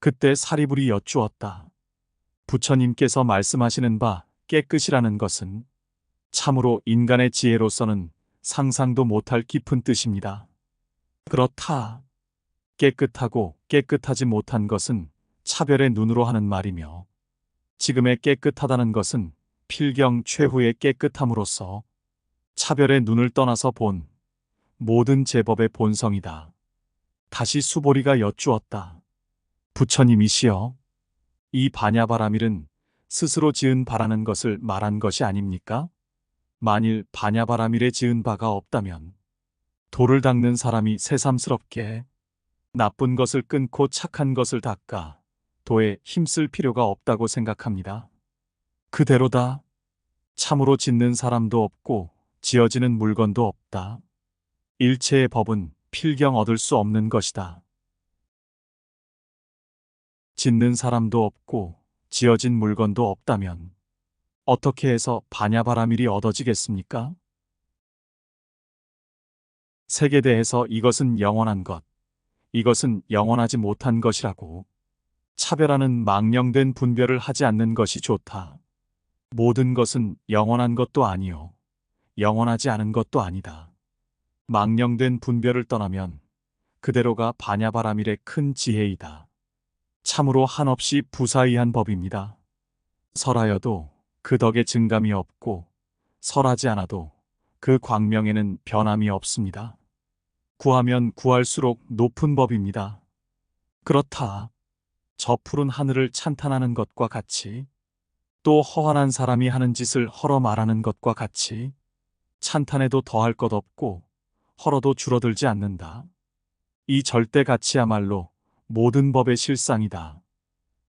그때 사리불이 여쭈었다. 부처님께서 말씀하시는 바 깨끗이라는 것은 참으로 인간의 지혜로서는 상상도 못할 깊은 뜻입니다. 그렇다. 깨끗하고 깨끗하지 못한 것은 차별의 눈으로 하는 말이며, 지금의 깨끗하다는 것은 필경 최후의 깨끗함으로써 차별의 눈을 떠나서 본 모든 제법의 본성이다. 다시 수보리가 여쭈었다. 부처님이시여, 이 바냐바라밀은 스스로 지은 바라는 것을 말한 것이 아닙니까? 만일 바냐바라밀에 지은 바가 없다면 돌을 닦는 사람이 새삼스럽게 나쁜 것을 끊고 착한 것을 닦아 도에 힘쓸 필요가 없다고 생각합니다. 그대로다. 참으로 짓는 사람도 없고 지어지는 물건도 없다. 일체의 법은 필경 얻을 수 없는 것이다. 짓는 사람도 없고 지어진 물건도 없다면 어떻게 해서 바냐바라밀이 얻어지겠습니까? 색에 대해서 이것은 영원한 것, 이것은 영원하지 못한 것이라고 차별하는 망령된 분별을 하지 않는 것이 좋다. 모든 것은 영원한 것도 아니요, 영원하지 않은 것도 아니다. 망령된 분별을 떠나면 그대로가 바냐바라밀의 큰 지혜이다. 참으로 한없이 부사의한 법입니다. 설하여도 그 덕에 증감이 없고 설하지 않아도 그 광명에는 변함이 없습니다. 구하면 구할수록 높은 법입니다. 그렇다. 저 푸른 하늘을 찬탄하는 것과 같이, 또 허환한 사람이 하는 짓을 헐어 말하는 것과 같이 찬탄해도 더할 것 없고 헐어도 줄어들지 않는다. 이 절대 가치야말로 모든 법의 실상이다.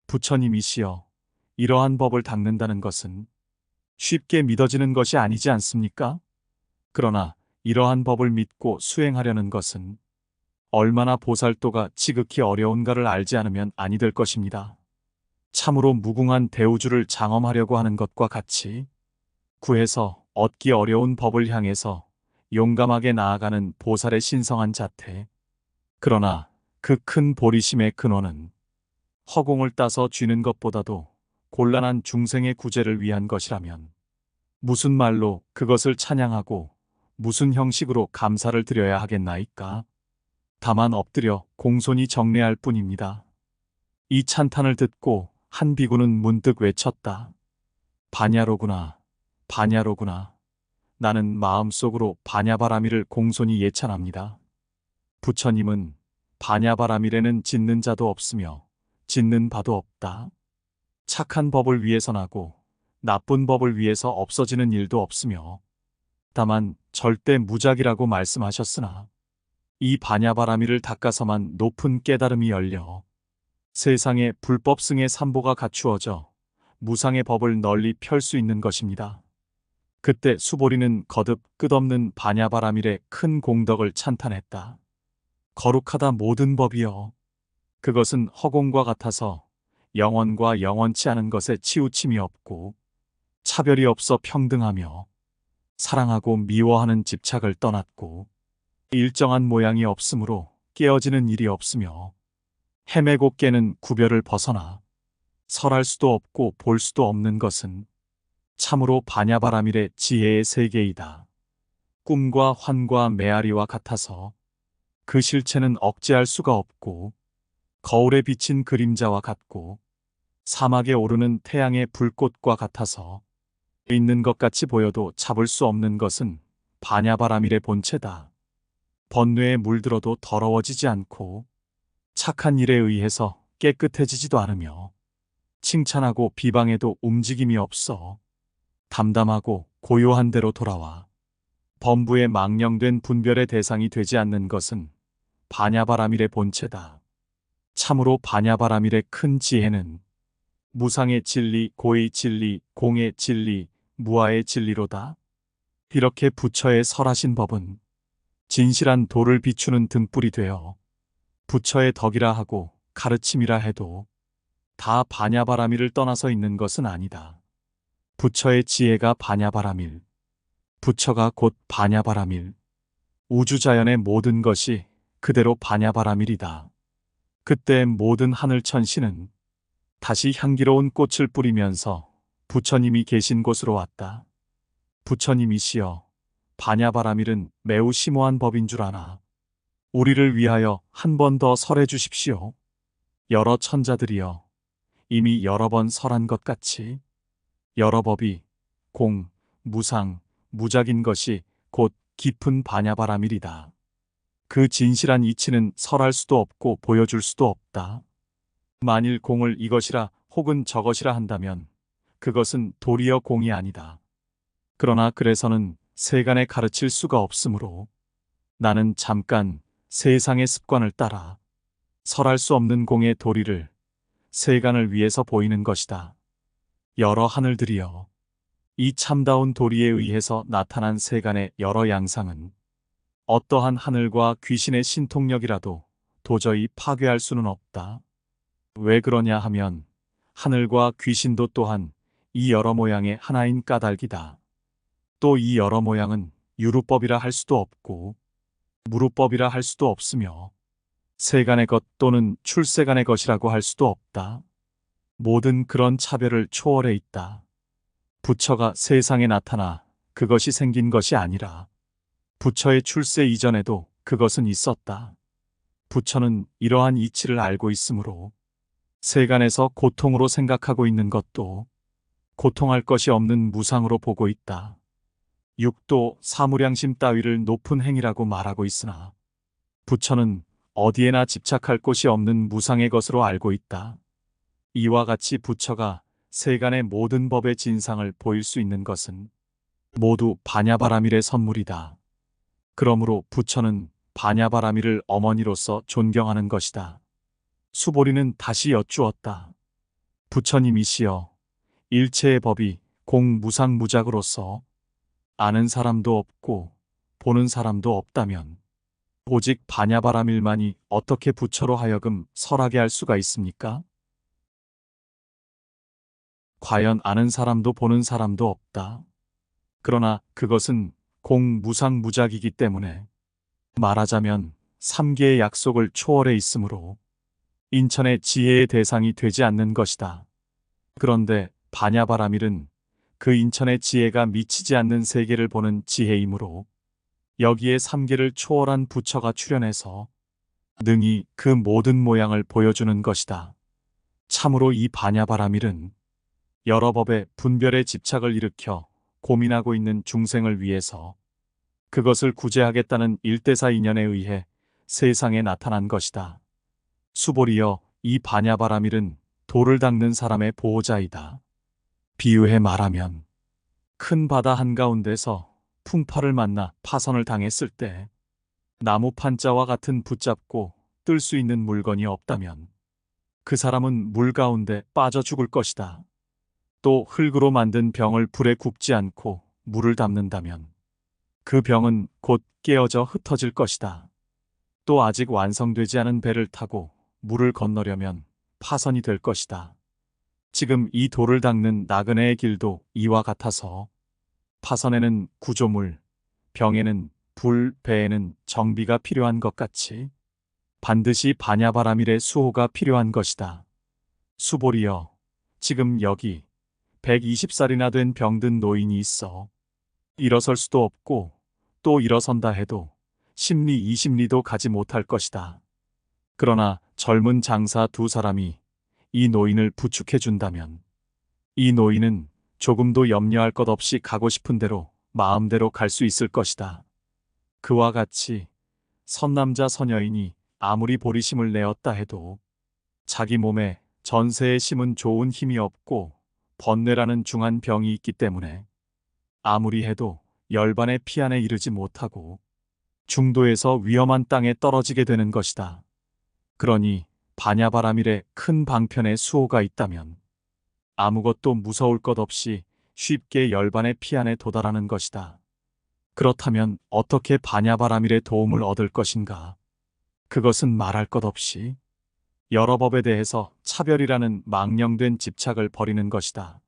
부처님이시여, 이러한 법을 닦는다는 것은 쉽게 믿어지는 것이 아니지 않습니까? 그러나 이러한 법을 믿고 수행하려는 것은 얼마나 보살도가 지극히 어려운가를 알지 않으면 아니 될 것입니다. 참으로 무궁한 대우주를 장엄하려고 하는 것과 같이 구해서 얻기 어려운 법을 향해서 용감하게 나아가는 보살의 신성한 자태. 그러나 그 큰 보리심의 근원은 허공을 따서 쥐는 것보다도 곤란한 중생의 구제를 위한 것이라면 무슨 말로 그것을 찬양하고 무슨 형식으로 감사를 드려야 하겠나이까? 다만 엎드려 공손히 정례할 뿐입니다. 이 찬탄을 듣고 한 비구는 문득 외쳤다. 바냐로구나, 바냐로구나. 나는 마음속으로 바냐바라밀을 공손히 예찬합니다. 부처님은 바냐바라밀에는 짓는 자도 없으며 짓는 바도 없다. 착한 법을 위해서 나고 나쁜 법을 위해서 없어지는 일도 없으며, 다만 절대 무작이라고 말씀하셨으나 이 바냐바라밀을 닦아서만 높은 깨달음이 열려 세상에 불법승의 삼보가 갖추어져 무상의 법을 널리 펼 수 있는 것입니다. 그때 수보리는 거듭 끝없는 바냐바라밀의 큰 공덕을 찬탄했다. 거룩하다 모든 법이여. 그것은 허공과 같아서 영원과 영원치 않은 것에 치우침이 없고 차별이 없어 평등하며 사랑하고 미워하는 집착을 떠났고 일정한 모양이 없으므로 깨어지는 일이 없으며 헤매고 깨는 구별을 벗어나 설할 수도 없고 볼 수도 없는 것은 참으로 바냐바라밀의 지혜의 세계이다. 꿈과 환과 메아리와 같아서 그 실체는 억제할 수가 없고 거울에 비친 그림자와 같고 사막에 오르는 태양의 불꽃과 같아서 있는 것 같이 보여도 잡을 수 없는 것은 바냐바라밀의 본체다. 번뇌에 물들어도 더러워지지 않고 착한 일에 의해서 깨끗해지지도 않으며 칭찬하고 비방해도 움직임이 없어 담담하고 고요한 대로 돌아와 범부에 망령된 분별의 대상이 되지 않는 것은 바냐바라밀의 본체다. 참으로 바냐바라밀의 큰 지혜는 무상의 진리, 고의 진리, 공의 진리, 무아의 진리로다. 이렇게 부처의 설하신 법은 진실한 도를 비추는 등불이 되어 부처의 덕이라 하고 가르침이라 해도 다 바냐바라밀을 떠나서 있는 것은 아니다. 부처의 지혜가 바냐바라밀, 부처가 곧 바냐바라밀, 우주자연의 모든 것이 그대로 바냐바라밀이다. 그때 모든 하늘천신은 다시 향기로운 꽃을 뿌리면서 부처님이 계신 곳으로 왔다. 부처님이시여, 반야바라밀은 매우 심오한 법인 줄 아나. 우리를 위하여 한 번 더 설해 주십시오. 여러 천자들이여, 이미 여러 번 설한 것 같이 여러 법이 공, 무상, 무작인 것이 곧 깊은 반야바라밀이다. 그 진실한 이치는 설할 수도 없고 보여줄 수도 없다. 만일 공을 이것이라 혹은 저것이라 한다면 그것은 도리어 공이 아니다. 그러나 그래서는 세간에 가르칠 수가 없으므로 나는 잠깐 세상의 습관을 따라 설할 수 없는 공의 도리를 세간을 위해서 보이는 것이다. 여러 하늘들이여, 이 참다운 도리에 의해서 나타난 세간의 여러 양상은 어떠한 하늘과 귀신의 신통력이라도 도저히 파괴할 수는 없다. 왜 그러냐 하면 하늘과 귀신도 또한 이 여러 모양의 하나인 까닭이다. 또 이 여러 모양은 유루법이라 할 수도 없고 무루법이라 할 수도 없으며 세간의 것 또는 출세간의 것이라고 할 수도 없다. 모든 그런 차별을 초월해 있다. 부처가 세상에 나타나 그것이 생긴 것이 아니라 부처의 출세 이전에도 그것은 있었다. 부처는 이러한 이치를 알고 있으므로 세간에서 고통으로 생각하고 있는 것도 고통할 것이 없는 무상으로 보고 있다. 육도 사무량심 따위를 높은 행위라고 말하고 있으나 부처는 어디에나 집착할 곳이 없는 무상의 것으로 알고 있다. 이와 같이 부처가 세간의 모든 법의 진상을 보일 수 있는 것은 모두 반야바라밀의 선물이다. 그러므로 부처는 반야바라밀을 어머니로서 존경하는 것이다. 수보리는 다시 여쭈었다. 부처님이시여, 일체의 법이 공무상무작으로서 아는 사람도 없고 보는 사람도 없다면 오직 반야바라밀만이 어떻게 부처로 하여금 설하게 할 수가 있습니까? 과연 아는 사람도 보는 사람도 없다. 그러나 그것은 공무상무작이기 때문에 말하자면 3개의 약속을 초월해 있으므로 인천의 지혜의 대상이 되지 않는 것이다. 그런데 반야바라밀은 그 인천의 지혜가 미치지 않는 세계를 보는 지혜이므로 여기에 3계를 초월한 부처가 출현해서 능히 그 모든 모양을 보여주는 것이다. 참으로 이 반야바라밀은 여러 법의 분별에 집착을 일으켜 고민하고 있는 중생을 위해서 그것을 구제하겠다는 일대사 인연에 의해 세상에 나타난 것이다. 수보리여, 이 반야바라밀은 돌을 닦는 사람의 보호자이다. 비유해 말하면 큰 바다 한가운데서 풍파를 만나 파선을 당했을 때 나무 판자와 같은 붙잡고 뜰 수 있는 물건이 없다면 그 사람은 물 가운데 빠져 죽을 것이다. 또 흙으로 만든 병을 불에 굽지 않고 물을 담는다면 그 병은 곧 깨어져 흩어질 것이다. 또 아직 완성되지 않은 배를 타고 물을 건너려면 파선이 될 것이다. 지금 이 돌을 닦는 나그네의 길도 이와 같아서 파선에는 구조물, 병에는 불, 배에는 정비가 필요한 것 같이 반드시 반야바라밀의 수호가 필요한 것이다. 수보리여, 지금 여기 120살이나 된 병든 노인이 있어 일어설 수도 없고 또 일어선다 해도 10리 20리도 가지 못할 것이다. 그러나 젊은 장사 2사람이 이 노인을 부축해 준다면 이 노인은 조금도 염려할 것 없이 가고 싶은 대로 마음대로 갈 수 있을 것이다. 그와 같이 선남자 선여인이 아무리 보리심을 내었다 해도 자기 몸에 전세에 심은 좋은 힘이 없고 번뇌라는 중한 병이 있기 때문에 아무리 해도 열반의 피안에 이르지 못하고 중도에서 위험한 땅에 떨어지게 되는 것이다. 그러니 반야바라밀의 큰 방편에 수호가 있다면 아무것도 무서울 것 없이 쉽게 열반의 피안에 도달하는 것이다. 그렇다면 어떻게 반야바라밀의 도움을 얻을 것인가? 그것은 말할 것 없이 여러 법에 대해서 차별이라는 망령된 집착을 버리는 것이다.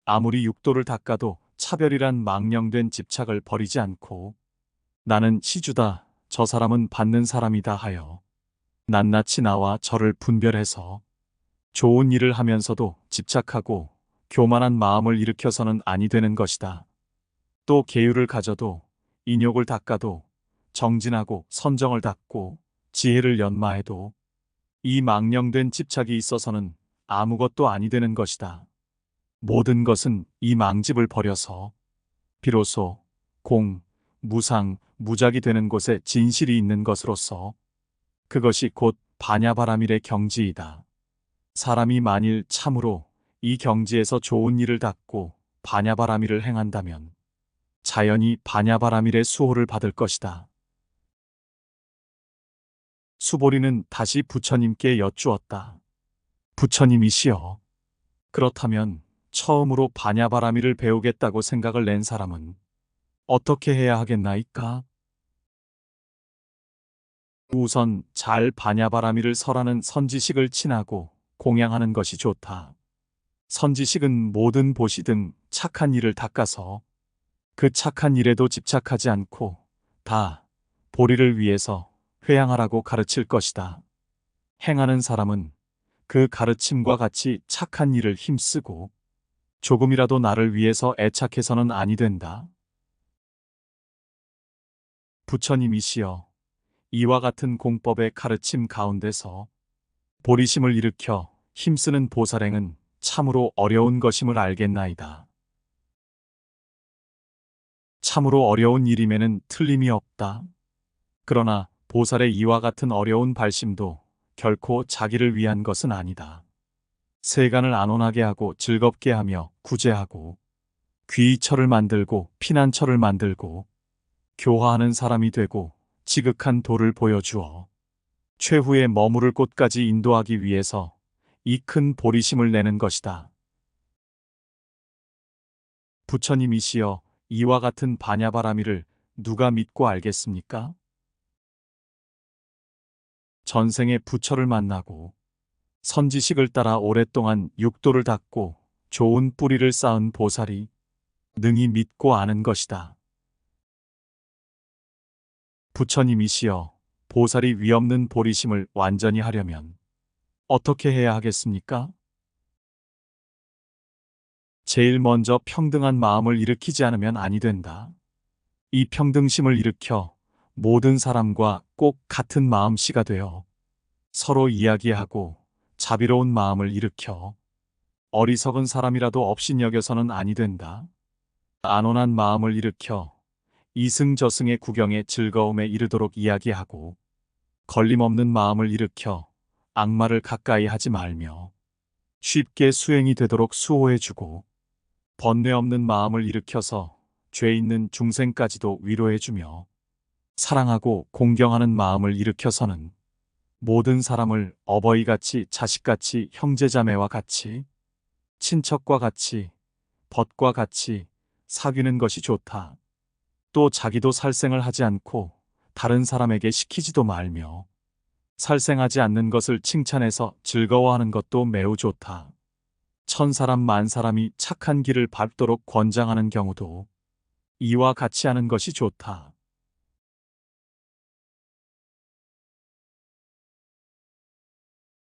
아무리 육도를 닦아도 차별이란 망령된 집착을 버리지 않고 나는 시주다, 저 사람은 받는 사람이다 하여 낱낱이 나와 저를 분별해서 좋은 일을 하면서도 집착하고 교만한 마음을 일으켜서는 아니 되는 것이다. 또 계율을 가져도 인욕을 닦아도 정진하고 선정을 닦고 지혜를 연마해도 이 망령된 집착이 있어서는 아무것도 아니 되는 것이다. 모든 것은 이 망집을 버려서 비로소 공, 무상, 무작이 되는 곳에 진실이 있는 것으로서 그것이 곧 반야바라밀의 경지이다. 사람이 만일 참으로 이 경지에서 좋은 일을 닦고 반야바라밀을 행한다면 자연히 반야바라밀의 수호를 받을 것이다. 수보리는 다시 부처님께 여쭈었다. 부처님이시여, 그렇다면 처음으로 반야바라밀을 배우겠다고 생각을 낸 사람은 어떻게 해야 하겠나이까? 우선 잘 반야바라밀을 설하는 선지식을 친하고 공양하는 것이 좋다. 선지식은 모든 보시 등 착한 일을 닦아서 그 착한 일에도 집착하지 않고 다 보리를 위해서 회양하라고 가르칠 것이다. 행하는 사람은 그 가르침과 같이 착한 일을 힘쓰고 조금이라도 나를 위해서 애착해서는 아니 된다. 부처님이시여, 이와 같은 공법의 가르침 가운데서 보리심을 일으켜 힘쓰는 보살행은 참으로 어려운 것임을 알겠나이다. 참으로 어려운 일임에는 틀림이 없다. 그러나 보살의 이와 같은 어려운 발심도 결코 자기를 위한 것은 아니다. 세간을 안온하게 하고 즐겁게 하며 구제하고 귀처를 만들고 피난처를 만들고 교화하는 사람이 되고 지극한 도를 보여주어 최후의 머무를 곳까지 인도하기 위해서 이 큰 보리심을 내는 것이다. 부처님이시여, 이와 같은 반야바라밀을 누가 믿고 알겠습니까? 전생에 부처를 만나고 선지식을 따라 오랫동안 육도를 닦고 좋은 뿌리를 쌓은 보살이 능히 믿고 아는 것이다. 부처님이시여, 보살이 위없는 보리심을 완전히 하려면 어떻게 해야 하겠습니까? 제일 먼저 평등한 마음을 일으키지 않으면 아니 된다. 이 평등심을 일으켜 모든 사람과 꼭 같은 마음씨가 되어 서로 이야기하고 자비로운 마음을 일으켜 어리석은 사람이라도 업신여겨서는 아니 된다. 안온한 마음을 일으켜 이승저승의 구경의 즐거움에 이르도록 이야기하고 걸림없는 마음을 일으켜 악마를 가까이 하지 말며 쉽게 수행이 되도록 수호해주고 번뇌 없는 마음을 일으켜서 죄 있는 중생까지도 위로해주며 사랑하고 공경하는 마음을 일으켜서는 모든 사람을 어버이같이 자식같이 형제자매와 같이 친척과 같이 벗과 같이 사귀는 것이 좋다. 또 자기도 살생을 하지 않고 다른 사람에게 시키지도 말며 살생하지 않는 것을 칭찬해서 즐거워하는 것도 매우 좋다. 천사람 만사람이 착한 길을 밟도록 권장하는 경우도 이와 같이 하는 것이 좋다.